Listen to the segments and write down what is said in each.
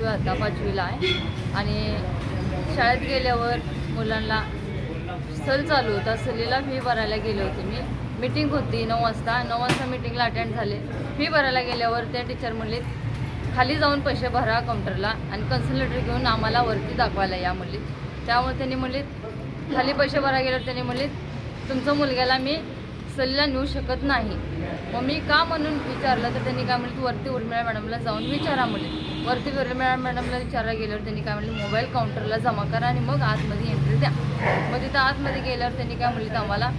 आता 5वीला आहे आणि शाळेत गेल्यावर मुलांना सहल चालू होता. सहलीला फी भरायला गेले होते मी. मीटिंग होती 9 वाजता मीटिंगला अटेंड झाले. फी भरायला गेल्यावर त्या टीचर म्हणले खाली जाऊन पैसे भरा काउंटरला आणि कन्सल्टेटर घेऊन आम्हाला वरती दाखवायला या म्हणले. त्यामुळे त्यांनी म्हणले खाली पैसे भरायला गेल्यावर त्यांनी म्हणले तुमच्या मुलग्याला मी सहलीला नेऊ शकत नाही. मग मी का म्हणून विचारलं तर त्यांनी काय म्हणले वरती उर्मिळा मॅडमला जाऊन विचारा म्हणले. वरती उर्मिळा मॅडमला विचारायला गेल्यावर त्यांनी काय म्हणले मोबाईल काउंटरला जमा करा आणि मग आतमध्ये एंट्री द्या. मग तिथं आतमध्ये गेल्यावर त्यांनी काय म्हणले आम्हाला.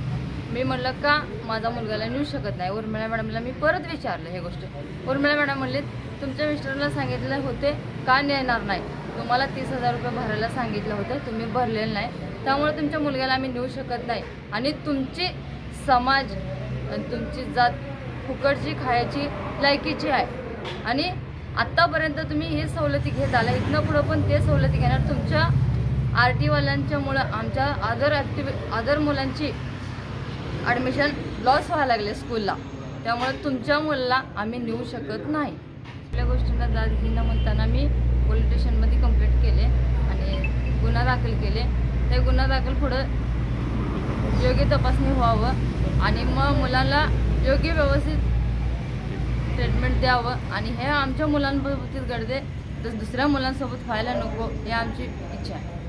मी म्हणलं का माझा मुलगाला नेऊ शकत नाही. उर्मिळा मॅडमला मी परत विचारलं हे गोष्ट. उर्मिळा मॅडम म्हणले तुमच्या मिस्टरला सांगितलं होते का नेणार नाही. तुम्हाला 30,000 रुपये भरायला सांगितलं होतं, तुम्ही भरलेलं नाही, त्यामुळे तुमच्या मुलग्याला आम्ही नेऊ शकत नाही. आणि तुमची समाज आणि तुमची जात फुकटची खायची लायकीची आहे आणि आत्तापर्यंत तुम्ही हे सवलती घेत आला. इथनं पुढं पण ते सवलती घेणार. तुमच्या RT-वाल्यांच्यामुळं आमच्या अदर मुलांची ॲडमिशन लॉस व्हायला लागले स्कूलला. त्यामुळे तुमच्या मुलाला आम्ही नेऊ शकत नाही. आपल्या गोष्टींना दाद घेणं म्हणताना मी पोलीस स्टेशनमध्ये कंप्लेंट केले आणि गुन्हा दाखल केले. ते गुन्हा दाखल पुढं योग्य तपासणी व्हावं आणि मग मुलांना योग्य व्यवस्थित ट्रीटमेंट द्यावं आणि हे आमच्या मुलांबाबतीत घडते तर दुसऱ्या मुलांसोबत व्हायला नको ही आमची इच्छा आहे.